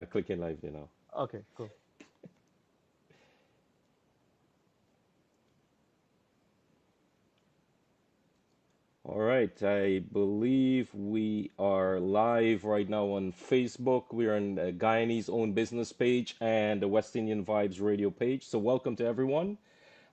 Clicking live, you know. Okay, cool. All right, I believe we are live right now on Facebook. We're on the Guyanese Own Business page and the West Indian Vibes radio page. So, welcome to everyone.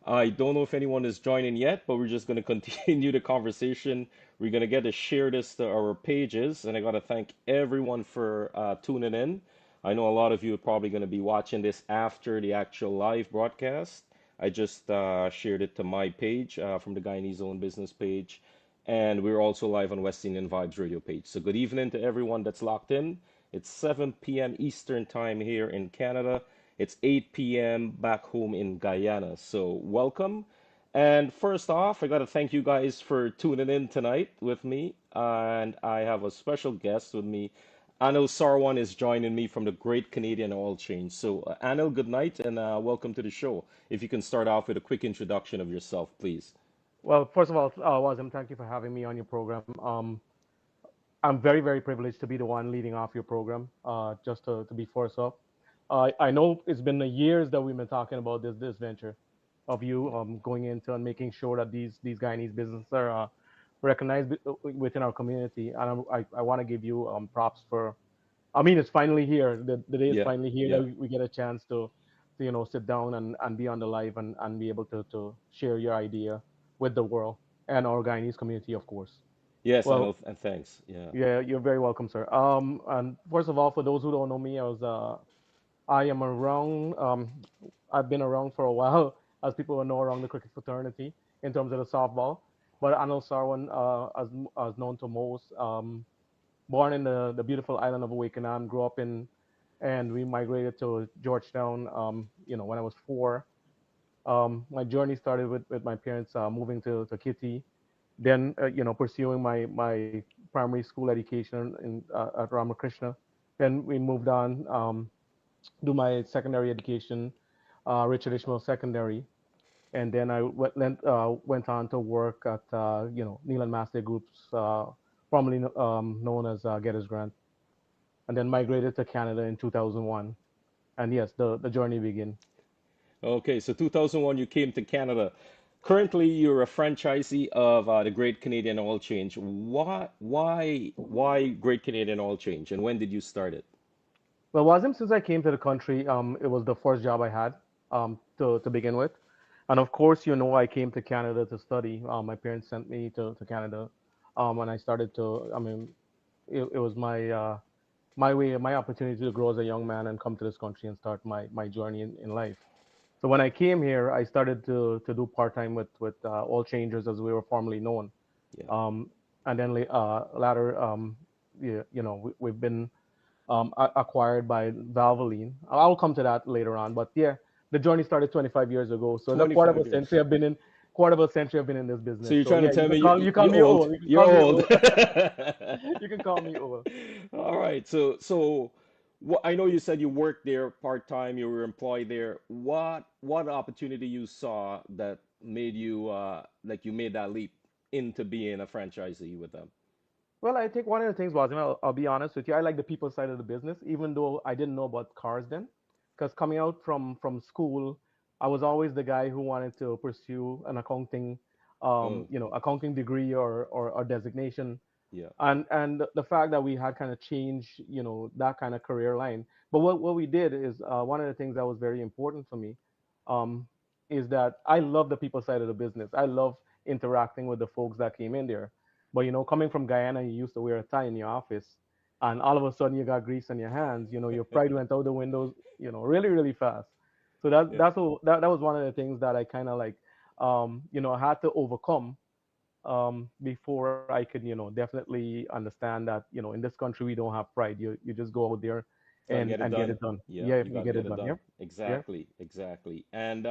I don't know if anyone is joining yet, but we're just going to continue the conversation. We're going to get to share this to our pages, and I got to thank everyone for tuning in. I know a lot of you are probably going to be watching this after the actual live broadcast. I just shared it to my page from the Guyanese Own Business page, and we're also live on West Indian Vibes radio page. So good evening to everyone that's locked in. It's 7 p.m. Eastern time here in Canada. It's 8 p.m. back home in Guyana. So welcome. And first off, I got to thank you guys for tuning in tonight with me. And I have a special guest with me. Anil Sarwan is joining me from the Great Canadian Oil Change. So, Anil, good night and welcome to the show. If you can start off with a quick introduction of yourself, please. Well, first of all, Wazim, thank you for having me on your program. I'm very, very privileged to be the one leading off your program, just to be first up. I know it's been years that we've been talking about this venture of you going into and making sure that these Guyanese businesses are recognized within our community. And I want to give you props for. I mean, it's finally here. The day is Yeah, finally here that yeah. we get a chance to sit down and be on the live and be able to share your idea with the world and our Guyanese community, of course. Yes, Well, Anil, and thanks. Yeah. yeah, you're very welcome, sir. And first of all, for those who don't know me, I am around. I've been around for a while, as people will know, around the cricket fraternity in terms of the softball. But Anil Sarwan, as known to most, born in the beautiful island of Awakenham, grew up in, and we migrated to Georgetown. When I was 4. My journey started with my parents moving to Kitty, then pursuing my primary school education at Ramakrishna. Then we moved on, do my secondary education, Richard Ishmael Secondary, and then I went on to work at Neelan Master Groups, formerly known as Gettys Grant, and then migrated to Canada in 2001. And yes, the journey began. Okay, so 2001, you came to Canada. Currently, you're a franchisee of the Great Canadian Oil Change. Why Great Canadian Oil Change, and when did you start it? Well, Wazim, since I came to the country, it was the first job I had to begin with. And of course, I came to Canada to study. My parents sent me to Canada, and I started to, I mean, it was my way, my opportunity to grow as a young man and come to this country and start my journey in life. So when I came here, I started to do part time with All Changers, as we were formerly known. Yeah. Um, and then latter, we've been acquired by Valvoline. I'll come to that later on. But yeah, the journey started 25 years ago. So in a quarter of 25 a years. century, quarter of a century I've been in this So business. you're So trying to yeah, tell me you call you're me old. old. You can You're call me old. old. You can call me old. All right. So what I know you said you worked there part time, you were employed there. What opportunity you saw that made you like you made that leap into being a franchisee with them? Well, I think one of the things was, I'll be honest with you, I like the people side of the business, even though I didn't know about cars then. Because coming out from school, I was always the guy who wanted to pursue an Oh, accounting degree or designation. yeah. And the fact that we had kind of changed, that kind of career line. But what we did is, one of the things that was very important for me, um, is that I love the people side of the business. I love interacting with the folks that came in there. But coming from Guyana, you used to wear a tie in your office, and all of a sudden you got grease on your hands. Your pride went out the windows, really, really fast. So Yeah. that was one of the things that I kind of like, had to overcome, before I could, definitely understand that, in this country we don't have pride. You just go out there Gotta and get it get done. it done. Yeah, Yeah, you you gotta get get it it done. done. Yep. Yeah. Exactly, exactly. And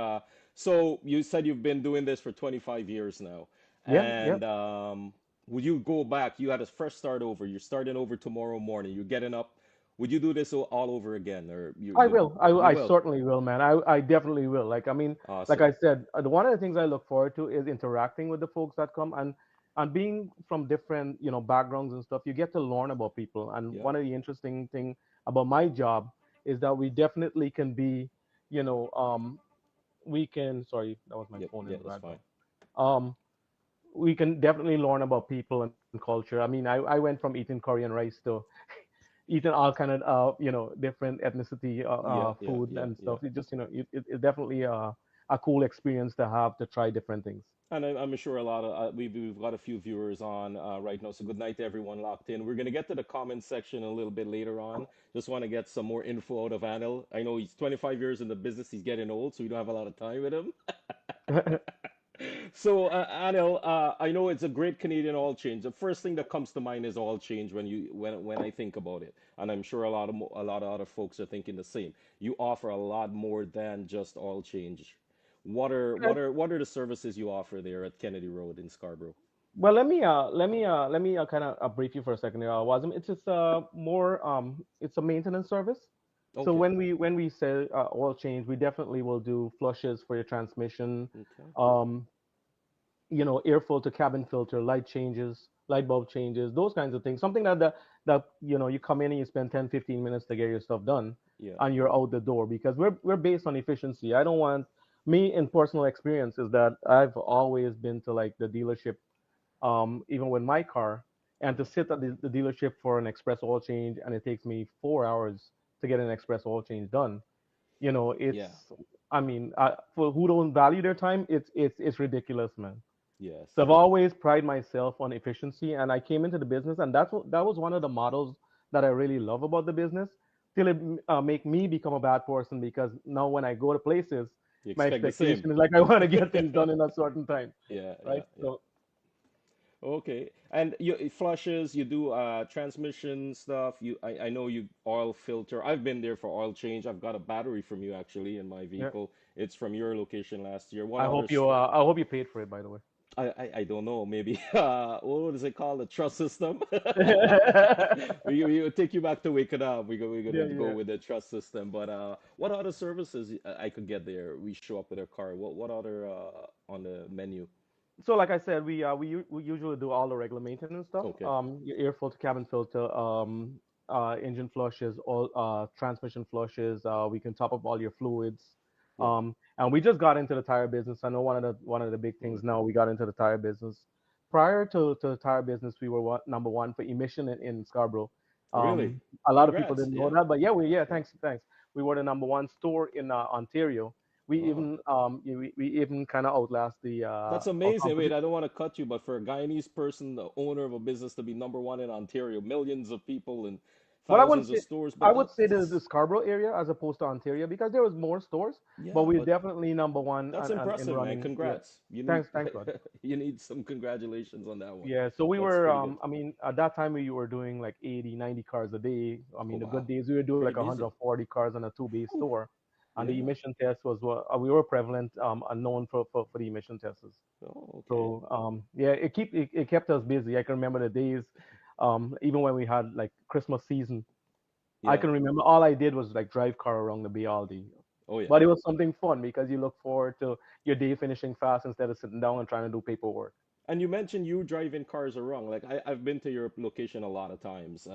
so you said you've been doing this for 25 years now. Yeah. Yeah. And would you go back? You had to fresh start over. You're starting over tomorrow morning. You're getting up. Would you do this all over again, or you I would will. you I will? certainly will, man. I definitely will. Like, I mean, like Awesome. I said, one of the things I look forward to is interacting with the folks that come, and being from different, backgrounds and stuff. You get to learn about people. And Yeah. one of the interesting thing about my job is that we definitely can be, you know, we can. Sorry, that was my Yep. phone in Yeah, the that's fine. background. Um, we can definitely learn about people and culture. I mean, I went from eating Korean rice to eating all kind of different ethnicity Yeah, yeah, food yeah, and yeah. stuff. It just it's definitely a cool experience to have to try different things. And I'm sure a lot of we've got a few viewers on right now. So good night to everyone locked in. We're gonna get to the comment section a little bit later on. Just want to get some more info out of Anil. I know he's 25 years in the business. He's getting old, so we don't have a lot of time with him. So Anil, I know it's a great Canadian oil change. The first thing that comes to mind is oil change when I think about it, and I'm sure a lot of other folks are thinking the same. You offer a lot more than just oil change. What are the services you offer there at Kennedy Road in Scarborough? Well, let me kind of brief you for a second. Wasm, it's just more it's a maintenance service. So Okay. when we say oil change, we definitely will do flushes for your transmission, Okay. um, air filter, cabin filter, light changes, light bulb changes, those kinds of things. Something that you come in and you spend 10, 15 minutes to get your stuff done, Yeah. and you're out the door because we're based on efficiency. I don't want me in personal experience is that I've always been to like the dealership, even with my car, and to Yeah. sit at the dealership for an express oil change, and it takes me 4 hours to get an express oil change done. Yeah. It's, I mean, for who don't value their time, it's ridiculous, man. So Yes. I've always pride myself on efficiency, and I came into the business, and that was one of the models that I really love about the business. Till it make me become a bad person because now when I go to places, You my expect the same. expectation is like I want to get things done in a certain time, Yeah. right? Yeah. Yeah. So Okay. And you flushes, you do transmission stuff. I know you oil filter. I've been there for oil change. I've got a battery from you actually in my yeah, vehicle. It's from your location last year. What I other hope you paid for it, by the way. I don't know, maybe what is it called? The trust system? Yeah, We will take you back to waking up. We're gonna go yeah. with the trust system. But what other services I could get there? We show up with a car. What other on the menu? So like I said, we usually do all the regular maintenance stuff. Okay. Your air filter, cabin filter, engine flushes, all transmission flushes. We can top up all your fluids. Yeah. And we just got into the tire business. I know one of the big things Okay. now we got into the tire business. Prior to the tire business, we were number one for emission in Scarborough. Really? A lot of people Congrats. didn't know Yeah. that, but yeah, Yeah. thanks. We were the number one store in Ontario. We Oh, even we even kind of outlast that's our amazing. Wait, competition. I don't want to cut you, but for a Guyanese person, the owner of a business to be number one in Ontario, millions of people and Well, I wouldn't thousands of say stores, I but would say the that's Scarborough area as opposed to Ontario because there was more stores, but yeah, we're but definitely number one that's and in impressive, man. running. Yeah, Congrats. You need thanks, bud. you need some congratulations on that one. Yeah, so we That's were, pretty good. I mean, at that time we were doing like 80, 90 cars a day. I Oh mean, the good wow. days we were doing Pretty like busy. 140 cars on a two-bay Whew. store. And the Yeah. emission test was what we were prevalent and known for the emission tests. Oh, okay. So yeah, it kept us busy. I can remember the days, even when we had like Christmas season. I Yeah. can remember all I did was like drive car around the Bay all day. Oh yeah. But it was something fun because you look forward to your day finishing fast instead of sitting down and trying to do paperwork. And you mentioned you driving cars around. Like I've been to your location a lot of times.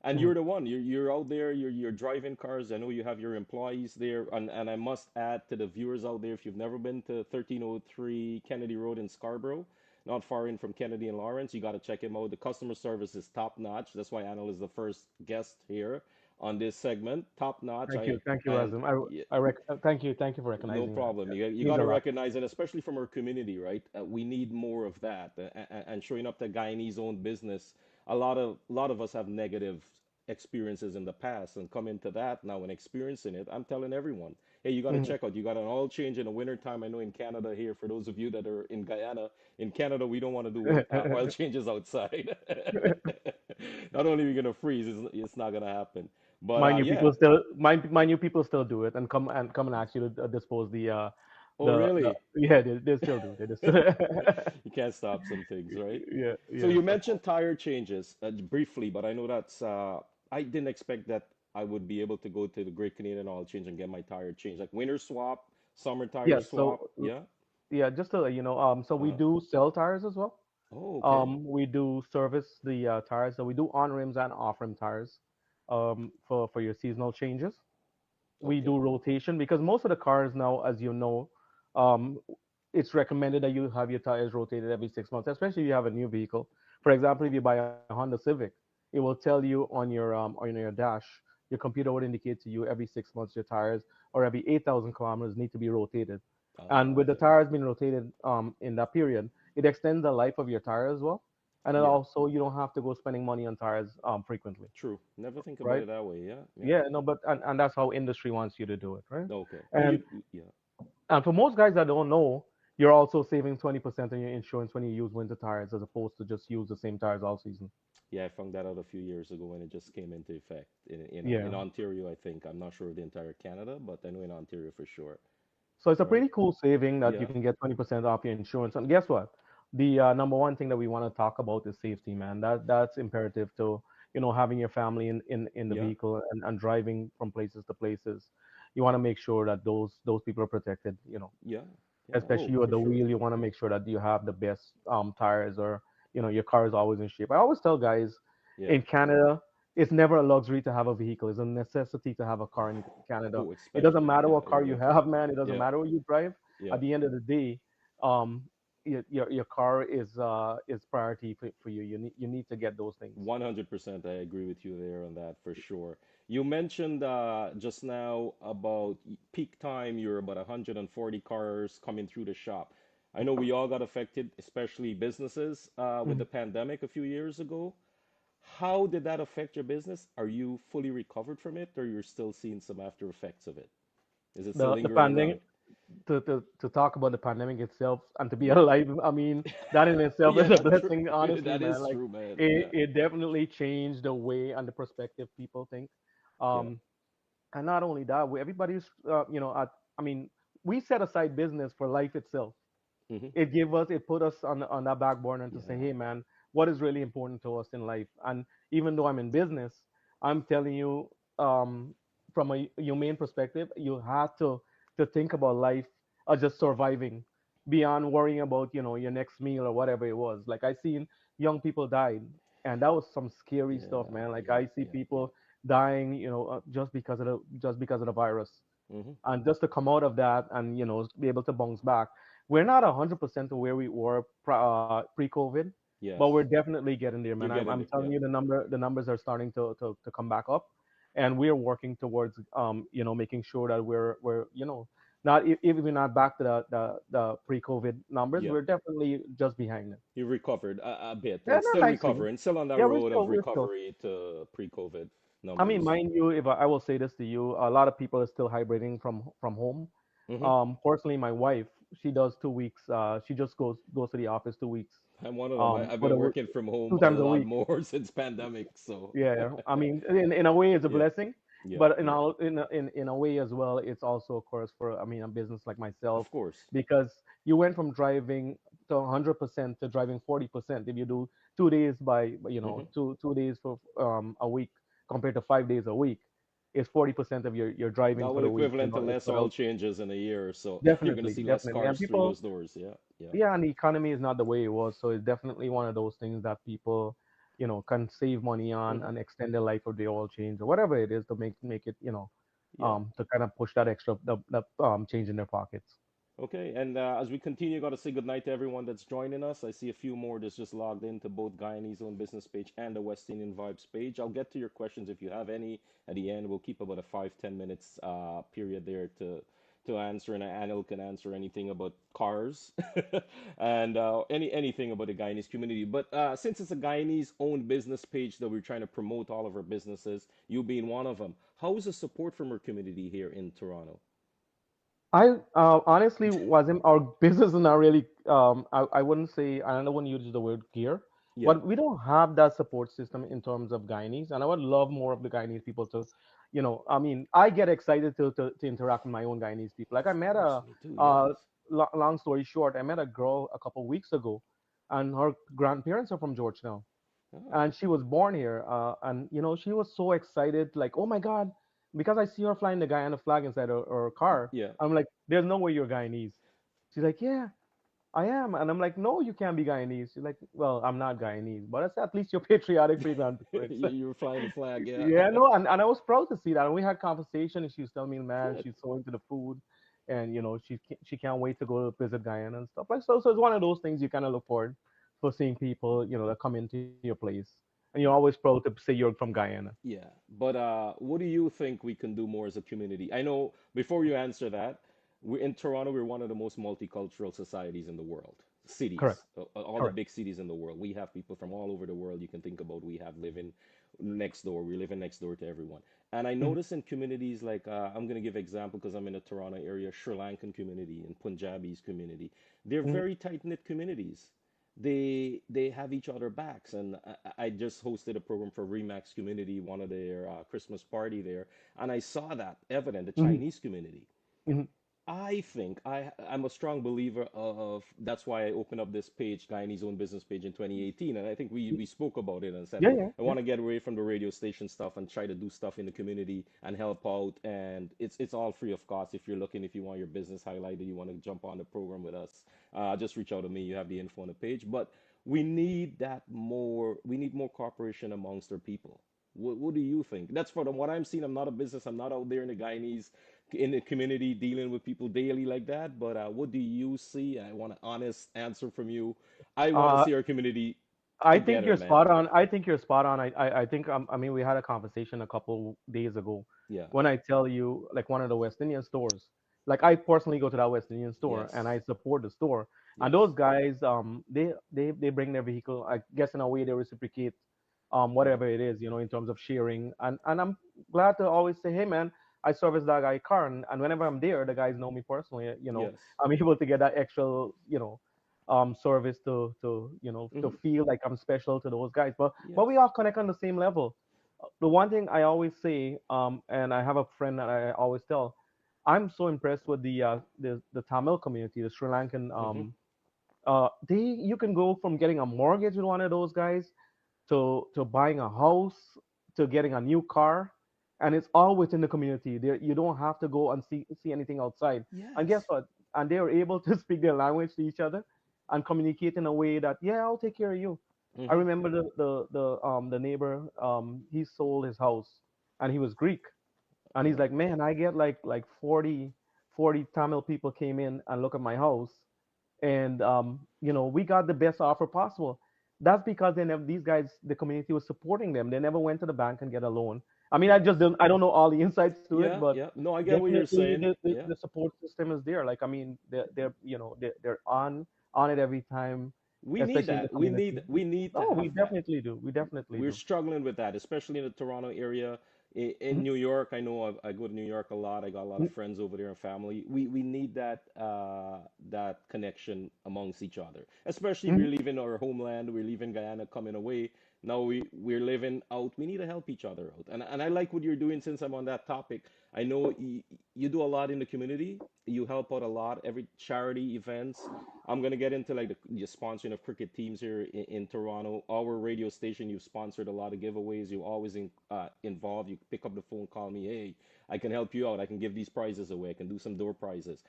And Mhm. you're the one. You're out there. You're driving cars. I know you have your employees there. And I must add to the viewers out there, if you've never been to 1303 Kennedy Road in Scarborough, not far in from Kennedy and Lawrence, you got to check him out. The customer service is top notch. That's why Anil is the first guest here on this segment. Top notch. Thank you, And Razim. yeah, Thank you for no recognizing that. problem. Yeah, You got means a to lot. recognize it, especially from our community, right? We need more of that, and showing up to Guyanese owned business. A lot of us have negative experiences in the past, and come into that now and experiencing it. I'm telling everyone, hey, you got to Mhm. check out. You got an oil change in the wintertime. I know in Canada here, for those of you that are in Guyana, in Canada we don't want to do oil changes outside. Not only are we gonna freeze, it's not gonna happen. But yeah. Mind you, people still do it and come and ask you to dispose Oh, really? yeah, they still do. They just You can't stop some things, right? yeah, So yes, you of mentioned course. tire changes briefly, but I know that's I didn't expect that I would be able to go to the Great Canadian Oil Change and get my tire changed, like winter swap, summer tire Yeah, swap. Yeah. yeah, just to let you know, so we Uh-huh. do sell tires as well. Oh, okay. We do service the tires, so we do on rims and off rim tires, for your seasonal changes. we Okay. do rotation because most of the cars now, as you know, um, it's recommended that you have your tires rotated every 6 months, especially if you have a new vehicle. For example, if you buy a Honda Civic, it will tell you on your dash, your computer would indicate to you every 6 months your tires or every 8,000 kilometers need to be rotated. And with the Okay. tires being rotated in that period, it extends the life of your tire as well. And then Yeah. also you don't have to go spending money on tires frequently, True. Never think about right? it that way. Yeah. Yeah. Yeah, no, but and that's how industry wants you to do it, right? Okay. And And yeah. and for most guys that don't know, you're also saving 20% on your insurance when you use winter tires as opposed to just use the same tires all season. Yeah, I found that out a few years ago when it just came into effect in Yeah. Ontario, I think. I'm not sure of the entire Canada, but I know in Ontario for sure. So it's a Right? pretty cool saving that you Yeah. can get 20% off your insurance. And guess what? The number one thing that we want to talk about is safety, man. That's imperative to, having your family in the Yeah. vehicle and driving from places to places. You want to make sure that those people are protected, Yeah. Yeah. especially Oh, you at for the sure. wheel. You want to make sure that you have the best tires or your car is always in shape. I always tell guys Yeah. in Canada, it's never a luxury to have a vehicle. It's a necessity to have a car in Canada. Oh, It doesn't especially. matter Yeah, what I car agree you with you. have, man. It doesn't Yeah. matter what you drive. Yeah. At the end of the day, um, your car is priority for you. You need to get those things. 100%, I agree with you there on that for sure. You mentioned just now about peak time, you're about 140 cars coming through the shop. I know we all got affected, especially businesses, with the Mhm. pandemic a few years ago. How did that affect your business? Are you fully recovered from it, or you're still seeing some after effects of it? Is it still The lingering around? pandemic to talk about the pandemic itself and to be Yeah. alive, I mean, that in itself Yeah, is a that's true. blessing, honestly, That man. is Like true, man. it, Yeah. it definitely changed the way and the perspective people think. Yeah. Um, and not only that, everybody's, I mean, we set aside business for life itself. Hmm. It put us on that back burner to say, Yeah. hey man, what is really important to us in life? And even though I'm in business, I'm telling you, um, from a humane perspective, you have to think about life as just surviving beyond worrying about your next meal or whatever it was. Like I seen young people died, and that was some scary stuff, Yeah. man. Like Yeah. I see Yeah. Yeah. people dying, just because of the virus, Hmm. and just to come out of that and be able to bounce back. We're not 100% to where we were pre-COVID, but we're Yes. definitely getting there, man. You're I'm getting it. telling Yeah. you, the numbers are starting to come back up, and we're working towards making sure that we're not, if we're not back to the pre-COVID numbers, Yeah. we're definitely just behind it. You recovered a bit, Yeah, but not still nicely. recovering. Still on that Yeah, road of we're still. recovery to pre-COVID I mean, numbers. mind you, if I will say this to you, a lot of people are still hybriding from home. Hmm. Personally, my wife, she does 2 weeks. She just goes to the office 2 weeks. I'm one of them. I've For been the working from home two a times a lot week. more since pandemic. So, Yeah, I mean, in a way, it's a yeah, blessing, yeah, but yeah. in a way as well, it's also a curse for, I mean, a business like myself, Of course. because you went from driving to 100% to driving 40%. If you do 2 days Hmm. two days for a week compared to 5 days a week, it's 40% of your driving That for will the week. equivalent to It's less sort oil of changes in a year or so. You're gonna definitely, see less definitely, and cars through people, those doors. Yeah, yeah. yeah, and the economy is not the way it was, so it's definitely one of those things that people can save money on Hmm. and extend the life of the oil change or whatever it is to make it Yeah. to kind of push that extra the change in their pockets. Okay, and as we continue, got to say goodnight to everyone that's joining us. I see a few more that's just logged into both Guyanese own business page and the West Indian Vibes page. I'll get to your questions if you have any at the end. We'll keep about a 5-10 minutes period there to answer, and Anil can answer anything about cars and anything about the Guyanese community. But since it's a Guyanese owned business page that we're trying to promote all of our businesses, you being one of them, how is the support from our community here in Toronto? I honestly wasn't our business is not really I wouldn't say, I don't want to use the word gear, Yeah. but we don't have that support system in terms of Guyanese, and I would love more of the Guyanese people to, I mean, I get excited to interact with my own Guyanese people. Like I Of met course, a me too. uh, Yes. long story short, I met a girl a couple weeks ago, and her grandparents are from Georgetown, Ah, and she was born here. And she was so excited, like, oh my God, because I see her flying the Guyana flag inside her car. yeah. I'm like, there's no way you're Guyanese. She's like, yeah. I am. And I'm like, no, you can't be Guyanese. She's like, well, I'm not Guyanese, but I said, at least you're patriotic for your grandparents. You were flying the flag, yeah. Yeah, no, and I was proud to see that. And we had conversation, and she was telling me, man, Good. she's so into the food, and she can't wait to go to visit Guyana and stuff like so. So it's one of those things you kind of look forward for seeing people, that come into your place, and you're always proud to say you're from Guyana. Yeah, but what do you think we can do more as a community? I know before you answer that, we're in Toronto. We're one of the most multicultural societies in the world. Correct, Cities, all the correct. big cities in the world. We have people from all over the world. You can think about. We have living next door. We're living next door to everyone. And I Mhm, notice in communities like I'm gonna give example because I'm in the Toronto area, Sri Lankan community and Punjabis community. They're mhm, very tight knit communities. They have each other backs, and I just hosted a program for Remax community, one of their Christmas party there, and I saw that evident, the mhm, Chinese community. mhm. I think I'm a strong believer of that's why I opened up this page, Guyanese's own business page in 2018, and I think we spoke about it and said Yeah, yeah, I yeah. want to get away from the radio station stuff and try to do stuff in the community and help out, and it's all free of cost. If you're looking, if you want your business highlighted, you want to jump on the program with us, just reach out to me. You have the info on the page, but we need that more. We need more cooperation amongst our people. What do you think? That's for what I'm seeing. I'm not a business. I'm not out there in the Guyanese in the community dealing with people daily like that. But what do you see? I want an honest answer from you. I want to Uh, see our community I think together, you're man. spot on. I think you're spot on. I think I mean we had a conversation a couple days ago Yeah. when I tell you like one of the West Indian stores. Like I personally go to that West Indian store and I Yes. support the store. And Yes. those guys they bring their vehicle. I guess in a way they reciprocate Hmm. whatever it is, in terms of sharing. And I'm glad to always say, hey man, I service that guy car, and whenever I'm there, the guys know me personally. Yes. I'm able to get that extra, service to Hmm. feel like I'm special to those guys. But Yes. we all connect on the same level. The one thing I always say, and I have a friend that I always tell, I'm so impressed with the Tamil community, the Sri Lankan. Hmm. They you can go from getting a mortgage with one of those guys to buying a house to getting a new car, and it's all within the community. There, you don't have to go and see anything outside. And guess Yes. what? And they are able to speak their language to each other and communicate in a way that, yeah, I'll take care of you. I Hmm. remember the neighbor, he sold his house, and he was Greek, and he's Uh-huh. like, man, I get like 40 Tamil people came in and look at my house, and we got the best offer possible. That's because these guys, the community was supporting them. They never went to the bank and get a loan. I mean, Yes. I don't know all the insights to it, Yeah. but Yeah. No, I get what you're definitely saying. the Yeah. support system is there. Like, I mean, they're on it every time, We need especially in the that. We community. need. We need to Oh, we have that. definitely do. We definitely We're do. struggling with that, especially in the Toronto area. In Mhm, New York, I know I go to New York a lot. I got a lot of mhm, friends over there and family. We need that that connection amongst each other, especially mhm. we're leaving our homeland. We're leaving Guyana, coming away. Now we're living out. We need to help each other out, and I like what you're doing. Since I'm on that topic, I know you do a lot in the community. You help out a lot. Every charity events. I'm gonna get into like the sponsoring of cricket teams here in Toronto. Our radio station, you've sponsored a lot of giveaways. You always involved. You pick up the phone, call me. Hey, I can help you out. I can give these prizes away. I can do some door prizes.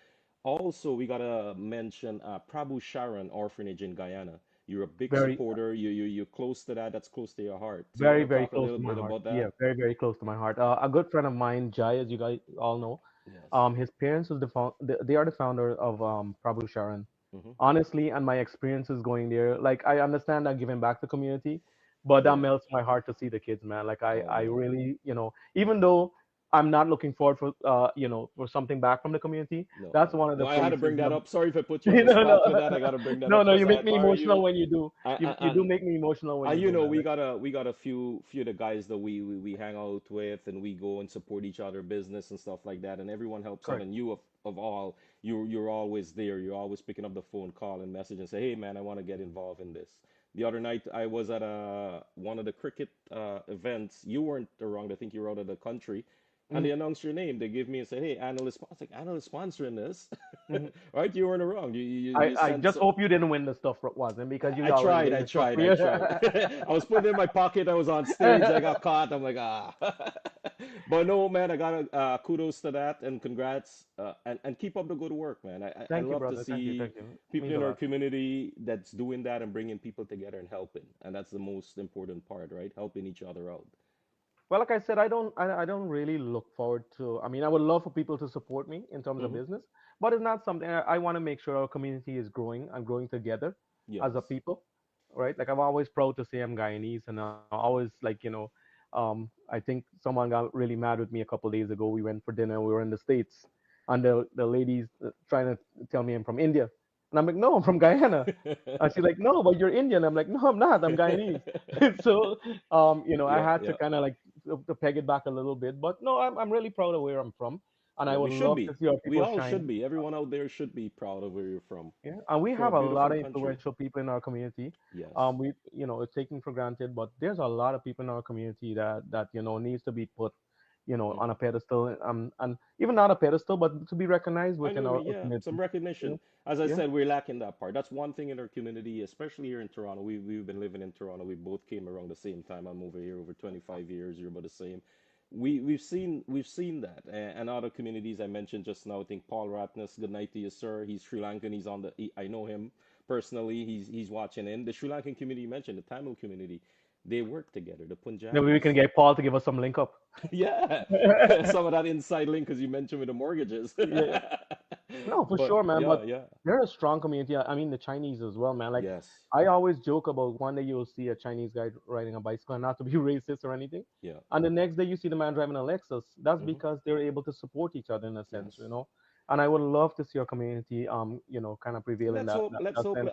Also, we gotta mention Prabhu Sharon Orphanage in Guyana. You're a big Very, supporter. You're close to that. That's close to your heart. So you very, want to very talk a close little to my bit heart. about Yeah, that? very, very close to my heart. A good friend of mine, Jai, as you guys all know, Yes. his parents was they are the founder of Prabhu Sharan. Hmm. Honestly, and my experiences going there, like I understand that giving back to community, but that Yeah. melts my heart to see the kids, man. Like I, Oh I man. really, even though I'm not looking forward for something back from the community, No, that's no, one of no. the I had to places bring that the up. Sorry if I put you on the no, spot no, with that. I got to bring that no, up no, because you I make me admire emotional you. when you do. You do And make me emotional when you you do, know, man. we Like, got a few of the guys that we hang out with, and we go and support each other business and stuff like that, and everyone helps out. correct. And you of all, you're always there. You're always picking up the phone, call, and message, and say, hey man, I want to get involved in this. The other night, I was at one of the cricket events. You weren't around. I think you were out of the country. And Mhm, they announced your name. They gave me and said, "Hey, analyst." I was like, "Analyst sponsoring this, mhm. right?" You weren't around. You I sent just hope you didn't win the stuff, wasn't because you I already tried, win I the stuff. tried, I tried. Yeah. I was putting it in my pocket. I was on stage. I got caught. I'm like, ah. But no, man, I gotta kudos to that and congrats, and keep up the good work, man. I Thank you, love to brother. Thank you. see Thank you. people Means a in our lot. community that's doing that and bringing people together and helping, and that's the most important part, right? Helping each other out. Well, like I said, I don't really look forward to. I mean, I would love for people to support me in terms of Hmm. business, but it's not something I want to make sure our community is growing and growing together as a Yes. people, right? Like I'm always proud to say I'm Guyanese, and I always like I think someone got really mad with me a couple days ago. We went for dinner. We were in the States, and the ladies trying to tell me I'm from India, and I'm like, no, I'm from Guyana. And she's like, no, but you're Indian. I'm like, no, I'm not. I'm Guyanese. So I Yeah, had to yeah. kind of like to peg it back a little bit. But no, I'm really proud of where I'm from, and I Yeah, would we should love to be. see our We people all shine. should be. Everyone out there should be proud of where you're from. Yeah, and we From a have a lot beautiful of country. influential people in our community. Yes. We it's taken for granted, but there's a lot of people in our community that needs to be put, on Hmm. a pedestal, and even not a pedestal, but to be recognized I within know, our yeah, some community. You recognition. know? As I Yeah. said, we're lacking that part. That's one thing in our community, especially here in Toronto. We've been living in Toronto. We both came around the same time. I'm over here over 25 years. You're about the same. We've seen that, and other communities I mentioned just now. I think Paul Ratness. Good night to you, sir. He's Sri Lankan. I know him personally. He's watching in the Sri Lankan community you mentioned, the Tamil community. They work together. The Maybe we can Punjabis. get Paul to give us some link up. Yeah, some of that inside link because you mentioned with the mortgages. Yeah. No, for But sure, man. yeah, But yeah, they're a strong community. I mean, the Chinese as well, man. Like, yes, I always joke about one day you'll see a Chinese guy riding a bicycle, and not to be racist or anything, yeah, and the next day you see the man driving a Lexus. That's hmm, because they're able to support each other in a sense. yes. And I would love to see our community, kind of prevail in Let's that hope. that, Let's that hope sense.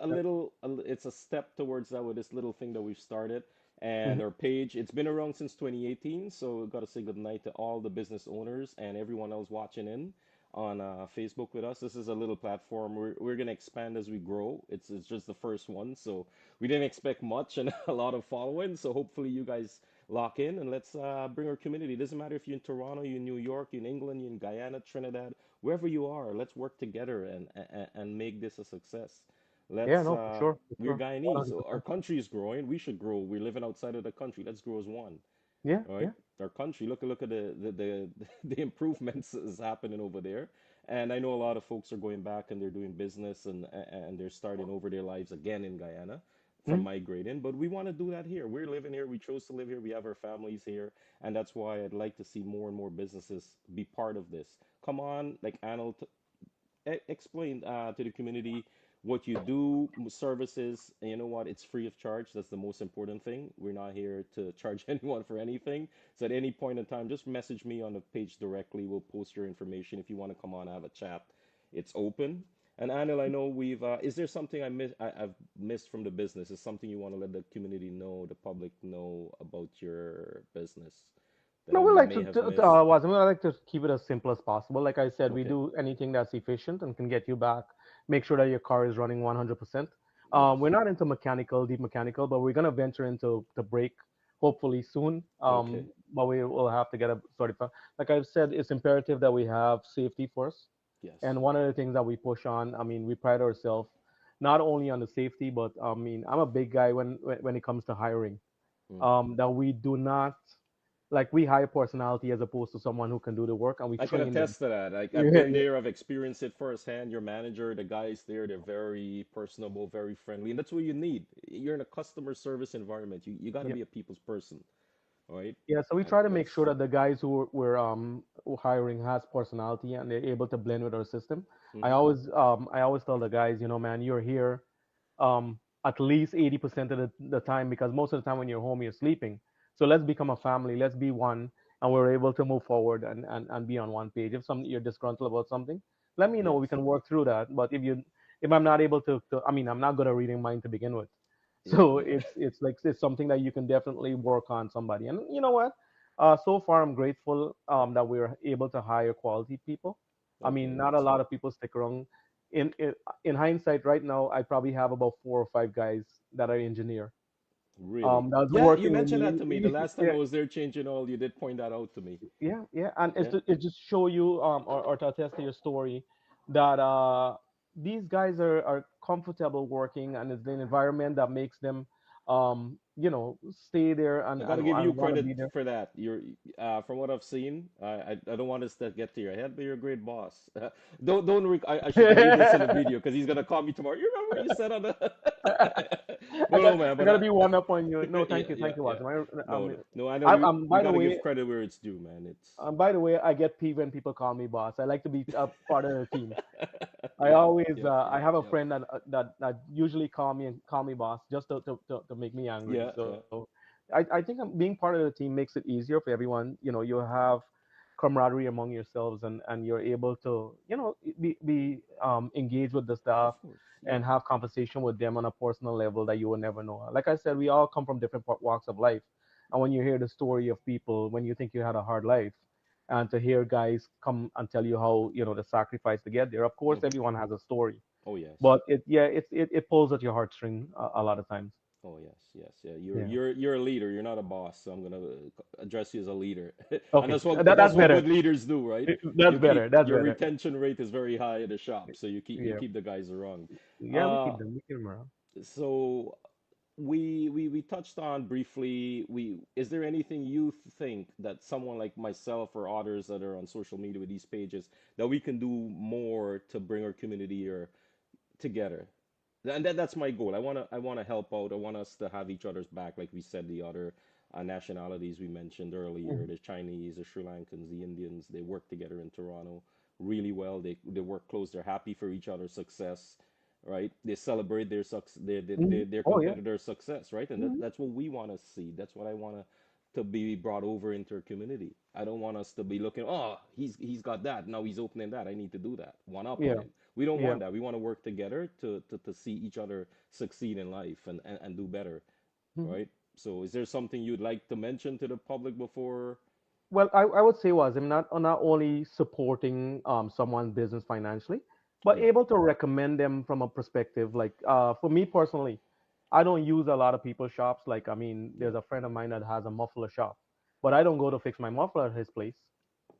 it's a step towards that with this little thing that we've started. And Mhm. our page, it's been around since 2018. So we've got to say good night to all the business owners and everyone else watching in on Facebook with us. This is a little platform. We're gonna expand as we grow. It's just the first one, so we didn't expect much and a lot of following. So hopefully you guys lock in and let's bring our community. It doesn't matter if you're in Toronto, you're in New York, you're in England, you're in Guyana, Trinidad, wherever you are. Let's work together and make this a success. Yeah, Let's no, for we're sure, Guyanese. So our 100%. country is growing. We should grow. We're living outside of the country. Let's grow as one. Yeah, All right, yeah. our country. Look at the the improvements is happening over there, and I know a lot of folks are going back and they're doing business and they're starting over their lives again in Guyana from Mhm. migrating. But we want to do that here. We're living here. We chose to live here. We have our families here, and that's why I'd like to see more and more businesses be part of this. Come on, like Arnold explain to the community what you do, services, and you know what? It's free of charge. That's the most important thing. We're not here to charge anyone for anything. So at any point in time, just message me on the page directly. We'll post your information if you want to come on, have a chat. It's open. And Anil, I know we've. Is there something I've missed from the business? Is something you want to let the community know, the public know about your business that No, I we like may have missed? Wasim, we like to keep it as simple as possible. Like I said, we Okay. do anything that's efficient and can get you back. Make sure that your car is running 100%. We're Yes. not into mechanical, deep mechanical, but we're gonna venture into the brake hopefully soon. Okay. But we will have to get a certified. Like I've said, it's imperative that we have safety first. Yes. And one of the things that we push on, I mean, we pride ourselves not only on the safety, but I mean, I'm a big guy when it comes to hiring. Mm. That we do not like we hire personality as opposed to someone who can do the work and we I can train them. attest to that. I've Yeah, been yeah, there. I've experienced it firsthand. Your manager, the guys there, they're very personable, very friendly, and that's what you need. You're in a customer service environment. You got to yeah. be a people's person, all right? Yeah, so we try to make sure That's that the guys who hiring has personality and they're able to blend with our system. hmm I always tell the guys, man, you're here at least 80% of the time because most of the time when you're home you're sleeping. So let's become a family, let's be one, and we're able to move forward and be on one page. If some you're disgruntled about something, let me know. We yes, can work through that. But if I'm not able to I mean I'm not good at reading mind to begin with. yeah, So yeah. it's like it's something that you can definitely work on somebody. And you know what? So far I'm grateful that we're able to hire quality people. I mean, Okay, not a that's lot good. of people stick around. In hindsight, right now, I probably have about 4 or 5 guys that are engineer. Really? That's Yeah, you working with mentioned that to me the me. last time I Yeah, was there changing oil. You did point that out to me. yeah, and Yeah. it just show you or to attest to your story that these guys are comfortable working and it's an environment that makes them stay there and I and, gotta give you and want to credit be there. for that. You're from what I've seen. I don't want this to get to your head, but you're a great boss. I should delete this in the video because he's gonna call me tomorrow. You remember what you said on the? I No, got no, man. I But got to be one up on you. No, yeah, thank yeah, you, yeah. Watson. No, no, no. I know you. You By the gotta way, give credit where it's due, man. It's by the way, I get peeved when people call me boss. I like to be a part of the team. I yeah, always, yeah, I yeah, have a yeah, friend that usually call me boss just to make me angry. yeah, yeah. So I think being part of the team makes it easier for everyone. You have camaraderie among yourselves, and you're able to, be engaged with the staff Of course. Yeah. and have conversation with them on a personal level that you will never know. Like I said, we all come from different walks of life, and when you hear the story of people, when you think you had a hard life, and to hear guys come and tell you how the sacrifice to get there. Of course, Hmm. everyone has a story, Oh yes. but it pulls at your heartstring a lot of times. Oh yes, yes, yeah. You're Yeah. you're you're a leader. You're not a boss. So I'm gonna address you as a leader, and Okay, that's what that's that's what better. good leaders do, right? That's You better. keep That's your better. retention rate is very high at the shop, so you Yeah. keep the guys around. Yeah, we Uh, keep them. We keep them around. so we touched on briefly. We Is there anything you think that someone like myself or others that are on social media with these pages that we can do more to bring our community or together? And that's my goal. I want to help out. I want us to have each other's back, like we said. The other nationalities we mentioned earlier, Mhm. the Chinese, the Sri Lankans, the Indians, they work together in Toronto really well. They work close. They're happy for each other's success, right? They celebrate their Mhm. their Oh yeah. competitors' success, right? And Mhm. that's what we want to see. That's what I want to be brought over into our community. I don't want us to be looking, oh, he's got that. Now he's opening that. I need to do that. One up on Yeah. him. We don't Yeah. want that. We want to work together to see each other succeed in life and do better, Mhm. right? So is there something you'd like to mention to the public before? Well, I would say was I'm not only supporting someone's business financially, but Yeah, able to recommend them from a perspective like for me personally, I don't use a lot of people's shops. Like I mean, yeah, there's a friend of mine that has a muffler shop, but I don't go to fix my muffler at his place.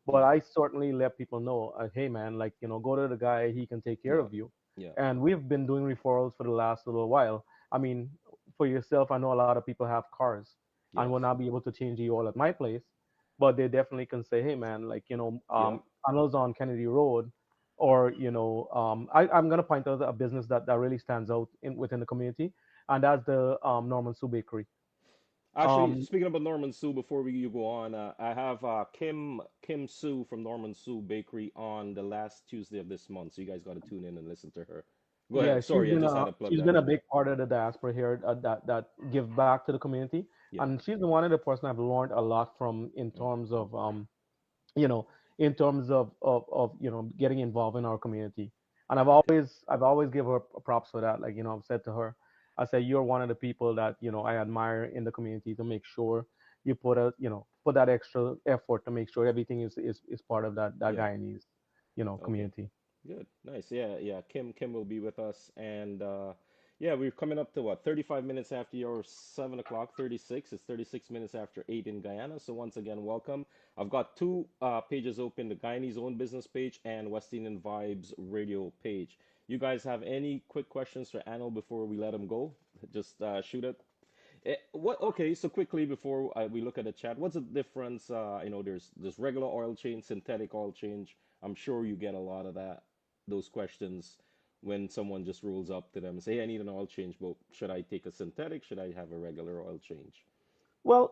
But mm, I certainly let people know, hey man, like go to the guy, he can take care yeah, of you. yeah, And we've been doing referrals for the last little while. I mean, for yourself, I know a lot of people have cars and will yes, not be able to change the oil at my place, but they definitely can say, hey man, like yeah, Arnold's on Kennedy Road, or I'm gonna point out a business that really stands out within the community, and that's the Norman Sue Bakery. Actually, Um, speaking about Norman Sue, before you go on, I have Kim Sue from Norman Sue Bakery on the last Tuesday of this month. So you guys got to tune in and listen to her. Go Yeah, ahead. Sorry, I just had to plug she's that been a in. big part of the diaspora here that give back to the community, Yeah. and she's the one of the person I've learned a lot from in Mm. terms of you know in terms of getting involved in our community. And I've always give her props for that. Like I've said to her, I say you're one of the people that I admire in the community to make sure you put that extra effort to make sure everything is part of that Yeah. Guyanese Okay. community. Good. Nice. Yeah, yeah. Kim will be with us, and yeah, we're coming up to what 35 minutes after your 7 o'clock. 36. It's 36 minutes after 8 in Guyana. So once again, welcome. I've got two pages open: the Guyanese own business page and West Indian Vibes radio page. You guys have any quick questions for Anil before we let him go? Just shoot it. What? Okay, so quickly before we look at the chat, what's the difference? There's regular oil change, synthetic oil change. I'm sure you get a lot of those questions when someone just rolls up to them and say, "Hey, I need an oil change, but should I take a synthetic? Should I have a regular oil change?" Well,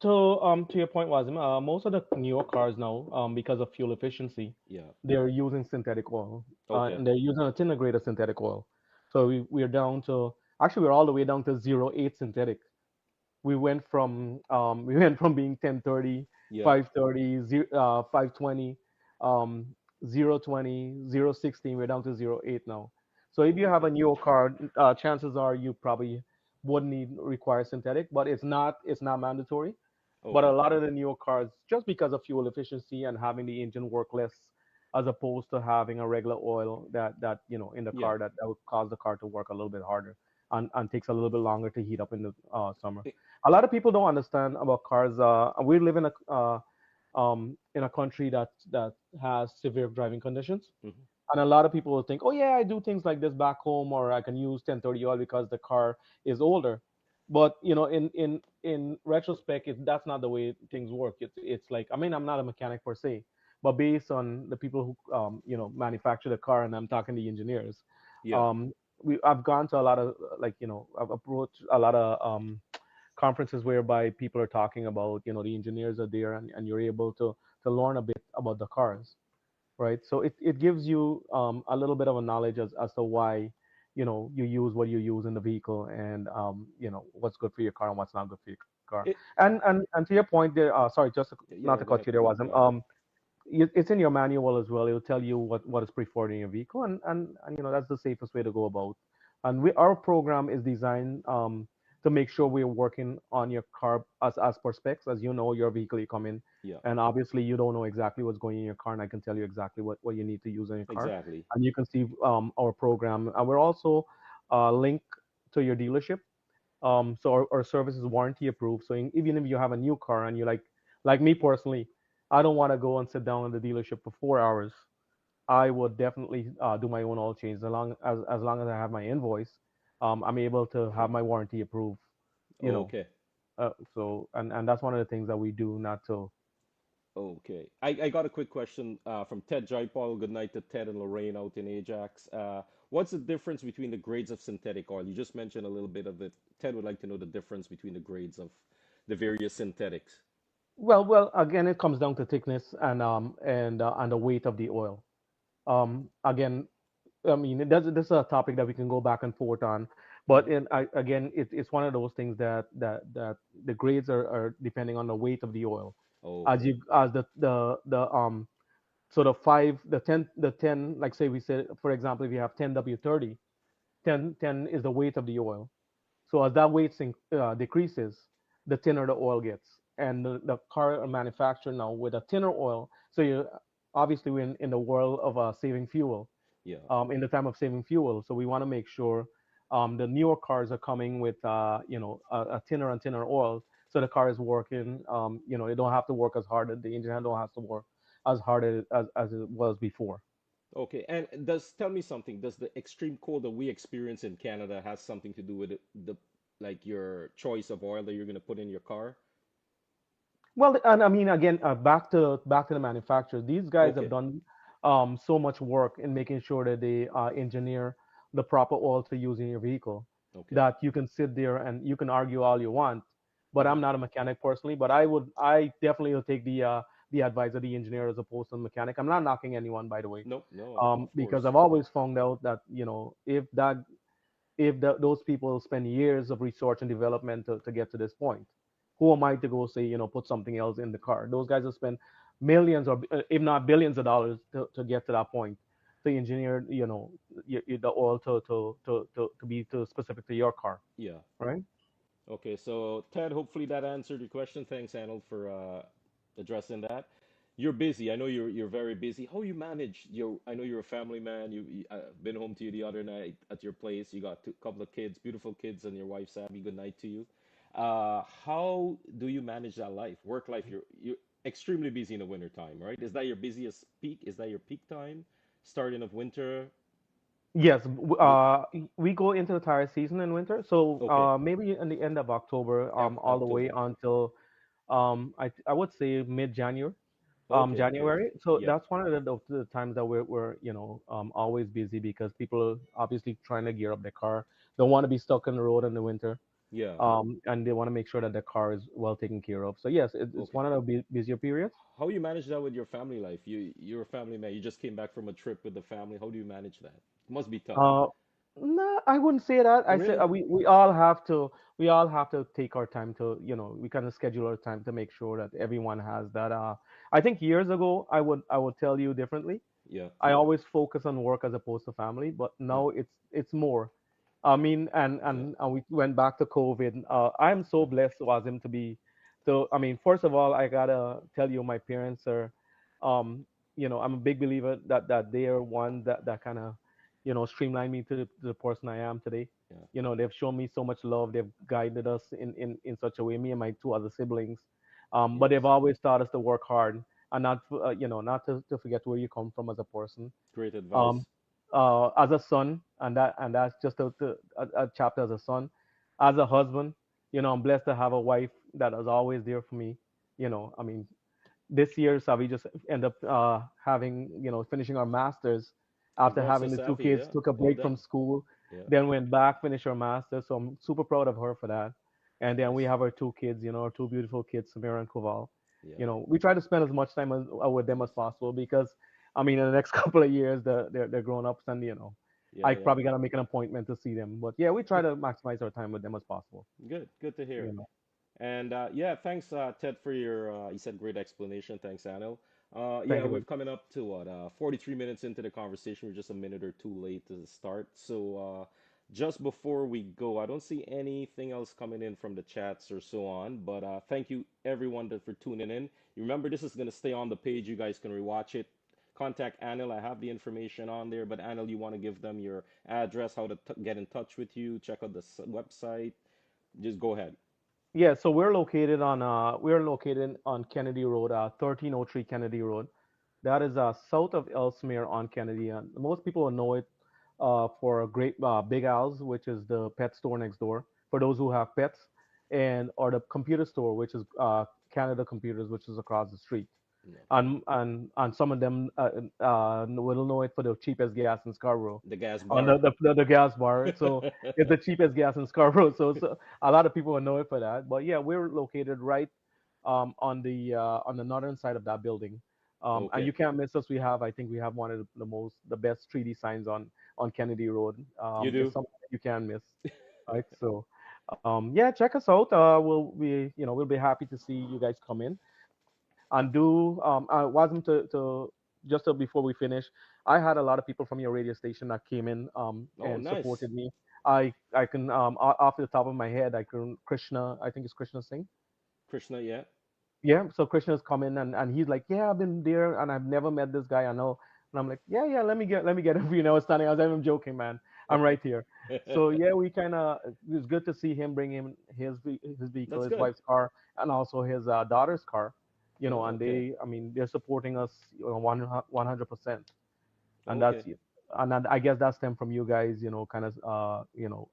to your point, Wazim, most of the newer cars now, because of fuel efficiency, Yeah. they're using synthetic oil, Okay. and they're using a thinner grade of synthetic oil. So we're down to actually we're all the way down to 0.8 synthetic. We went from being 1030, Yeah. 530, 520, um, 020, 016. We're down to 0.8 now. So if you Oh, have a okay. newer car, chances are you probably would need require synthetic, but it's not mandatory. But a Okay. lot of the newer cars, just because of fuel efficiency and having the engine work less, as opposed to having a regular oil that in the Yeah. car that would cause the car to work a little bit harder and takes a little bit longer to heat up in the summer. Eh, A lot of people don't understand about cars. We live in a country that has severe driving conditions, mhm. and a lot of people will think, oh yeah, I do things like this back home, or I can use 1030 oil because the car is older. But in retrospect, that's not the way things work. It's like, I mean, I'm not a mechanic per se, but based on the people who manufacture the car, and I'm talking to the engineers. Yeah. um I've gone to a lot of, like, I've approached a lot of conferences whereby people are talking about, the engineers are there, and you're able to learn a bit about the cars, right? So it gives you a little bit of a knowledge as to why you use what you use in the vehicle, and what's good for your car and what's not good for your car. It, And to your point there, sorry, just not to yeah, cut go you there, ahead. Wasm. Go ahead. It's in your manual as well. It'll tell you what is preferred in your vehicle, and that's the safest way to go about. And our program is designed to make sure we're working on your car as per specs. As you know, your vehicle you come in, Yeah, and obviously you don't know exactly what's going in your car, and I can tell you exactly what you need to use in your car, exactly. and you can see our program. And we're also linked to your dealership, so our service is warranty approved. So even if you have a new car and you like me personally, I don't want to go and sit down in the dealership for 4 hours. I would definitely do my own oil change as long as I have my invoice. I'm able to have my warranty approved. You know, Okay. so and that's one of the things that we do. Not to. Okay. I got a quick question from Ted Jaipal. Good night to Ted and Lorraine out in Ajax. What's the difference between the grades of synthetic oil? You just mentioned a little bit of it. Ted would like to know the difference between the grades of the various synthetics. Well, again, it comes down to thickness and the weight of the oil. Again, I mean, this is a topic that we can go back and forth on, Hmm. but again, it's one of those things that the grades are depending on the weight of the oil. Okay. As the so the ten, like, say we said, for example, if you have 10W30, 10 is the weight of the oil. So as that weight decreases, the thinner the oil gets. And the car manufacturer now with a thinner oil, so you obviously we're in the world of saving fuel, Yeah. in the time of saving fuel. So we want to make sure the newer cars are coming with a thinner and thinner oil, so the car is working. It don't have to work as hard. The engine don't have to work as hard as it was before. Okay. And does tell me something. Does the extreme cold that we experience in Canada has something to do with the like your choice of oil that you're going to put in your car? Well, and I mean, again, back to the manufacturers. These guys have Okay. done so much work in making sure that they engineer the proper oil to use in your vehicle. Okay. That you can sit there and you can argue all you want, but Hmm. I'm not a mechanic personally. But I definitely will take the advice of the engineer as opposed to the mechanic. I'm not knocking anyone, by the way, Nope. No, of because course. I've always found out that if those people spend years of research and development to get to this point, who am I to go say, put something else in the car? Those guys have spent millions or if not billions of dollars to get to that point, to engineer, the oil to be to specific to your car, Yeah. right? Okay, so Ted, hopefully that answered your question. Thanks, Arnold, for addressing that. You're busy. I know you're very busy. How you manage your? I know you're a family man. Been home to you the other night at your place. You got a couple of kids, beautiful kids, and your wife Sammy. Good night to you. How do you manage that life, work life? You're extremely busy in the winter time, right? Is that your busiest peak? Is that your peak time? Starting of winter? Yes, With we go into the tire season in winter, so okay, maybe in the end of October, all the way October. until I would say mid-January. Okay, January. So yeah, that's one of the times that we're always busy because people are obviously trying to gear up their car. Don't want to be stuck on the road in the winter, yeah. and they want to make sure that their car is well taken care of. So yes, it's Okay. one of the busier periods. How you manage that with your family life? You're a family man. You just came back from a trip with the family. How do you manage that? It must be tough. Uh, no, I wouldn't say that. I say Really? we all have to take our time to we kind of schedule our time to make sure that everyone has that. I think years ago I would tell you differently. Yeah. I always focus on work as opposed to family, but Mm. now it's more. I mean, and Yeah. and, and we went back to COVID. I'm so Yeah. blessed, Wazim, to be. So I mean, first of all, I gotta tell you, my parents are, um, I'm a big believer that they are one that kind of, streamlined me to the person I am today. Yeah. They've shown me so much love. They've guided us in such a way. Me and my two other siblings, but they've Yes. always taught us to work hard and not to forget where you come from as a person, Great um, advice. as a son, and that's just a chapter as a son, as a husband. I'm blessed to have a wife that is always there for me. I mean, this year, Savi just end up having, finishing our masters after Congrats to having the two Savvy. kids, Yeah, took a well break from done. school, Yeah, then went back, finished our masters. So I'm super proud of her for that. And then we nice. have our two kids, our two beautiful kids, Samira and Koval. Yeah, We try to spend as much time with them as nice. possible because, I mean, in the next couple of years, they're grown ups and, Yeah, I yeah. probably got to make an appointment to see them. But yeah, we try to maximize our time with them as possible. Good, good to hear. You know, And yeah, thanks, Ted, for your, you said great explanation. Thanks, Anil. thank Yeah, you, buddy. we've coming up to what, 43 minutes into the conversation. We're just a minute or two late to start. So just before we go, I don't see anything else coming in from the chats or so on. But thank you, everyone, for tuning in. You remember, this is going to stay on the page. You guys can rewatch it. Contact Anil. I have the information on there. But Anil, you want to give them your address, how to get in touch with you, check out the website. Just go ahead. Yeah, so we're located on Kennedy Road, 1303 Kennedy Road. That is south of Ellesmere on Kennedy. And most people will know it for Great Big Al's, which is the pet store next door for those who have pets, and or the computer store, which is Canada Computers, which is across the street. No. And some of them will know it for the cheapest gas in Scarborough, The gas on bar. the gas bar. So it's the cheapest gas in Scarborough. So a lot of people will know it for that. But yeah, we're located right on the northern side of that building. And you Okay. can't miss us. I think we have one of the best 3D signs on Kennedy Road. You It's do? something that you can't miss, right? So, yeah, check us out. We'll be happy to see you guys come in and do. I wasn't to just before we finish. I had a lot of people from your radio station that came in Oh, and nice. supported me. I can off the top of my head, I can Krishna. I think it's Krishna Singh. Krishna, yeah. Yeah, so Krishna's come in and he's like, yeah, I've been there and I've never met this guy. I know, and I'm like, yeah, yeah, let me get him. Standing. I'm joking, man. I'm right here. So yeah, we kind of it's good to see him bring in his vehicle, That's his good. wife's car, and also his daughter's car. Oh, And okay. I mean, they're supporting us 100%, and Okay. I guess that's them from you guys, kind of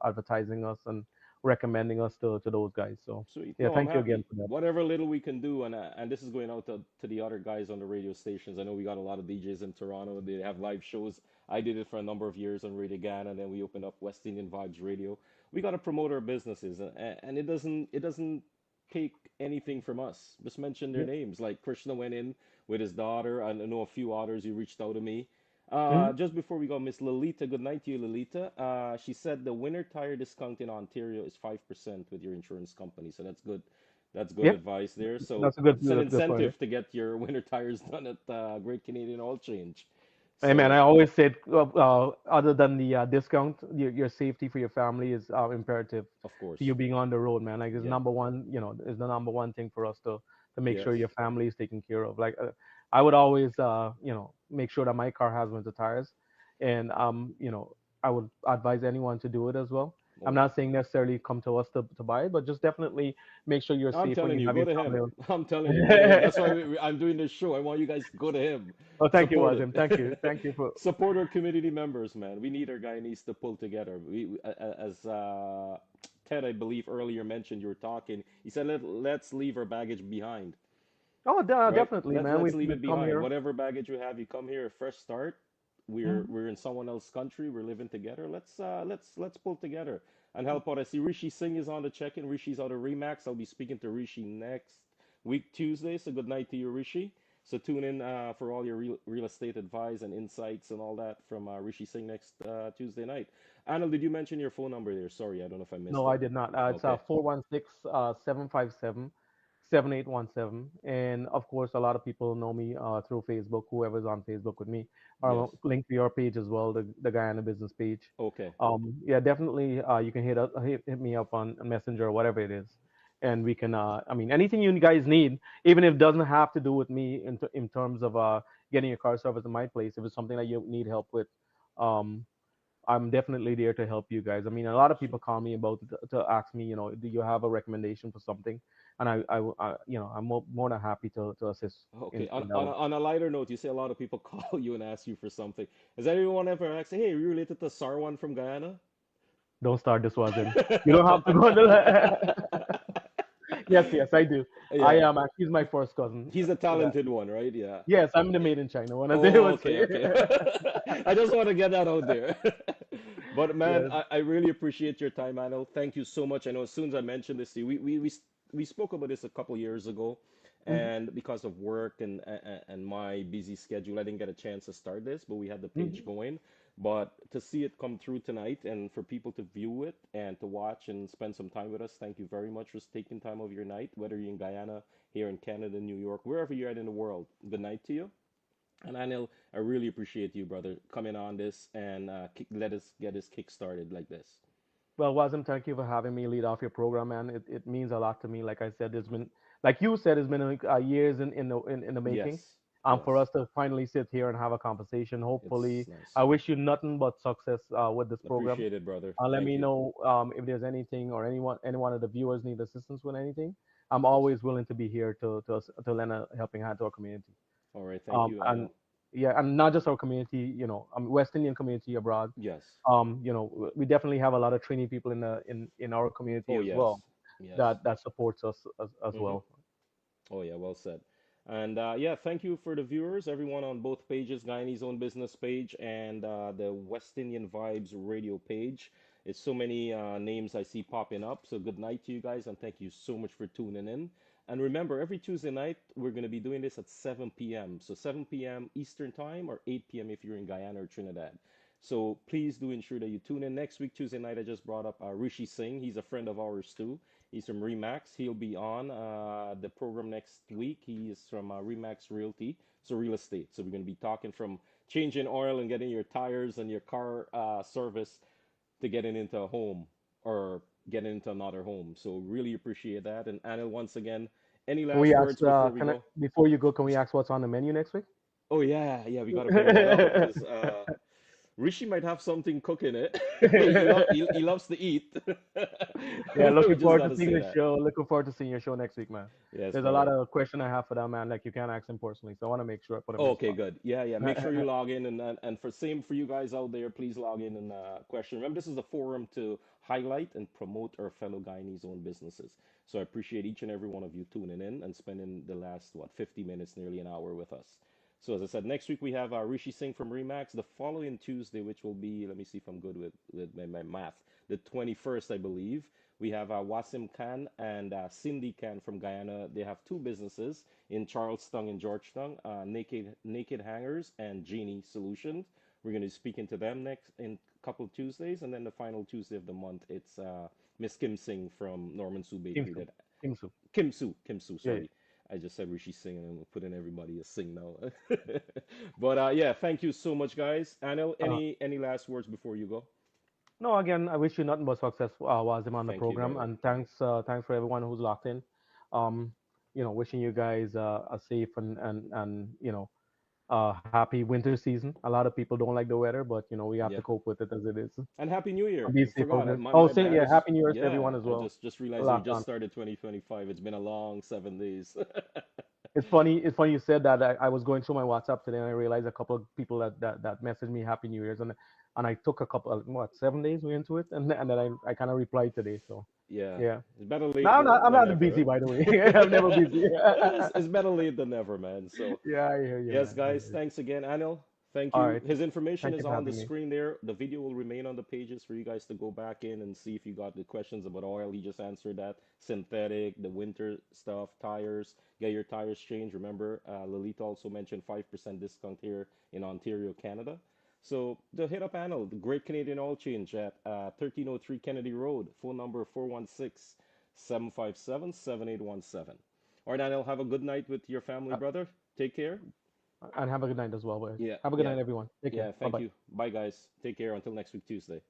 advertising us and recommending us to those guys. So Sweet. yeah, No, I'm thank you again happy. for that. Whatever little we can do, and this is going out to the other guys on the radio stations. I know we got a lot of DJs in Toronto. They have live shows. I did it for a number of years on Radio Ghana, and then we opened up West Indian Vibes Radio. We got to promote our businesses, and it doesn't take anything from us. Just mention their Yeah. names. Like Krishna went in with his daughter. I know a few others who reached out to me. Mhm. Just before we go, Miss Lolita, good night to you, Lolita. She said the winter tire discount in Ontario is 5% with your insurance company, so that's good. That's good Yep. advice there. So That's a good it's an point. incentive to get your winter tires done at Great Canadian Oil Change. Hey man, I So always said, other than the discount, your safety for your family is imperative of to you course, being on the road, man. Like, it's yeah, number one, is the number one thing for us to make sure yes. your family is taken care of. Like, I would always, make sure that my car has winter tires, and I would advise anyone to do it as well. I'm Oh, not saying necessarily come to us to buy it, but just definitely make sure you're I'm safe when telling you you, have go your to family. him. I'm telling you, go to him. That's why I'm doing this show. I want you guys to go to him, Oh, thank you, support Wazim. it. Thank you for. Support our community members, man. We need our Guyanese to pull together. As Ted, I believe earlier mentioned, you were talking. He said, let's leave our baggage behind, Oh, right? definitely, Let's man. let's We've leave it we've come behind. here. Whatever baggage you have, you come here, a fresh start. Mhm. We're in someone else's country. We're living together. Let's pull together and help out. I see Rishi Singh is on the check-in. Rishi's out of Remax. I'll be speaking to Rishi next week Tuesday. So good night to you, Rishi. So tune in for all your real estate advice and insights and all that from Rishi Singh next Tuesday night. Anil, did you mention your phone number there? Sorry, I don't know if I missed No, I it. did not. It's Okay. 416 757 And of course, a lot of people know me through Facebook. Whoever's on Facebook with me, Yes. link to your page as well, the Guyana business page. Okay. Yeah, definitely. You can hit me up on Messenger or whatever it is, and we can. I mean, anything you guys need, even if it doesn't have to do with me in terms of getting your car service in my place. If it's something that you need help with, um, I'm definitely there to help you guys. I mean, a lot of people call me about to ask me, do you have a recommendation for something? And I'm more than happy to assist Okay. in that On way. on a lighter note, you say a lot of people call you and ask you for something. Has anyone ever asked, "Hey, are you related to Sarwan from Guyana?" Don't start this, Wazim. You don't have to go into that. Yes, yes, I do. I Yeah, am. He's my first cousin. he's a For that. talented one, right? Yeah. Yes, I'm the made in China one, as they Oh, would okay, say. okay. I just want to get that out there. But man, Yes. I really appreciate your time, Anil. Thank you so much. I know as soon as I mentioned this to you, we spoke about this a couple years ago, Hmm. and because of work and my busy schedule, I didn't get a chance to start this, but we had the page Hmm. going. But to see it come through tonight and for people to view it and to watch and spend some time with us, thank you very much for taking time of your night, whether you're in Guyana, here in Canada, New York, wherever you're at in the world. Good night to you. And I know I really appreciate you, brother, coming on this and let us get this kick started like this. Well, Wazim, thank you for having me lead off your program, man. It means a lot to me. Like I said, it's been, like you said, it's been years in the making. Yes, For yes, us to finally sit here and have a conversation. it's Hopefully, nice. I wish you nothing but success with this program. Appreciate it, brother. Let Thank me you. know if there's anything or any one of the viewers need assistance with anything. I'm Yes. always willing to be here to lend a helping hand to our community. All right. Thank you, And Anil. yeah, and not just our community, West Indian community abroad. Yes. We definitely have a lot of training people in our community Oh, as well yes. Yes. that supports us as Mm-hmm. well. Oh yeah, well said. And yeah, thank you for the viewers, everyone on both pages, Guyanese's own business page and the West Indian Vibes radio page. It's so many names I see popping up. So good night to you guys, and thank you so much for tuning in. And remember, every Tuesday night we're going to be doing this at 7 p.m. So 7 p.m. Eastern time or 8 p.m. if you're in Guyana or Trinidad. So please do ensure that you tune in next week Tuesday night. I just brought up Rishi Singh. He's a friend of ours too. He's from Remax. He'll be on the program next week. He is from Remax Realty, so real estate. So we're going to be talking from changing oil and getting your tires and your car service to getting into a home or getting into another home. So really appreciate that. And Anil, once again, any Can we last ask? words before we go? Before you go, can we ask what's on the menu next week? Oh yeah, yeah, we got to bring that up because Rishi might have something cooking it. He loves to eat. Yeah, We looking just forward got to to seeing say the that. show. Looking forward to seeing your show next week, man. Yes, There's a lot brother. of question I have for that man. Like you can't ask him personally, so I want to make sure I put him Oh, on the okay, spot. good. Yeah, yeah. Make sure you log in and for same for you guys out there, please log in and question. Remember, this is a forum to highlight and promote our fellow Guyanese owned businesses. So I appreciate each and every one of you tuning in and spending the last 50 minutes, nearly an hour with us. So as I said, next week we have Rishi Singh from Remax. The following Tuesday, which will be, let me see if I'm good with my math, the 21st, I believe. We have Wasim Khan and Cindy Khan from Guyana. They have two businesses in Charlestown and Georgetown, Naked Hangers and Genie Solutions. We're going to be speaking to them next in a couple of Tuesdays, and then the final Tuesday of the month, it's Miss Kim Singh from Norman Sue Team Bakery. soup, That team soup. Kim Sue, Yeah, yeah. sorry. I just said Rishi Singh and I'm putting everybody a sing now. But yeah, thank you so much, guys. Anil, Uh, any last words before you go? no, again, I wish you nothing but success, Wazim, on the Thank you, program, brother. and thanks for everyone who's locked in. Wishing you guys a safe and happy winter season. A lot of people don't like the weather, but we have to Yeah. cope with it as it is. And Happy New Year. Be I safe forgot. over there. My Say bad. yeah, This happy New Year's to everyone yeah. as I well. just realized we Locked just on. started 2025. It's been a long 7 days. It's funny. It's funny you said that. I was going through my WhatsApp today and I realized a couple of people that messaged me Happy New Year's and I took a couple of 7 days we into it and then I kind of replied today. So Yeah. yeah. It's better No, late I'm than not never. busy by the way. I'm never busy. It's better late than never, man. So Yeah, I hear you, yes, man. I guys, hear you. thanks again, Anil. Thank All you. right. His information Thank you is for on the having me. screen there. The video will remain on the pages for you guys to go back in and see if you got the questions about oil. He just answered that. Synthetic, the winter stuff, tires. Get your tires changed. Remember, Lolita also mentioned 5% discount here in Ontario, Canada. So the hit up Anil, the Great Canadian Oil Change at 1303 Kennedy Road. Phone number 416-757-7817. All right, Anil, have a good night with your family, Uh, brother. Take care. and have a good night as well, boys. Yeah, Have a good yeah, night, everyone. Take care. yeah. Bye Thank bye. you. Bye, guys. Take care until next week, Tuesday.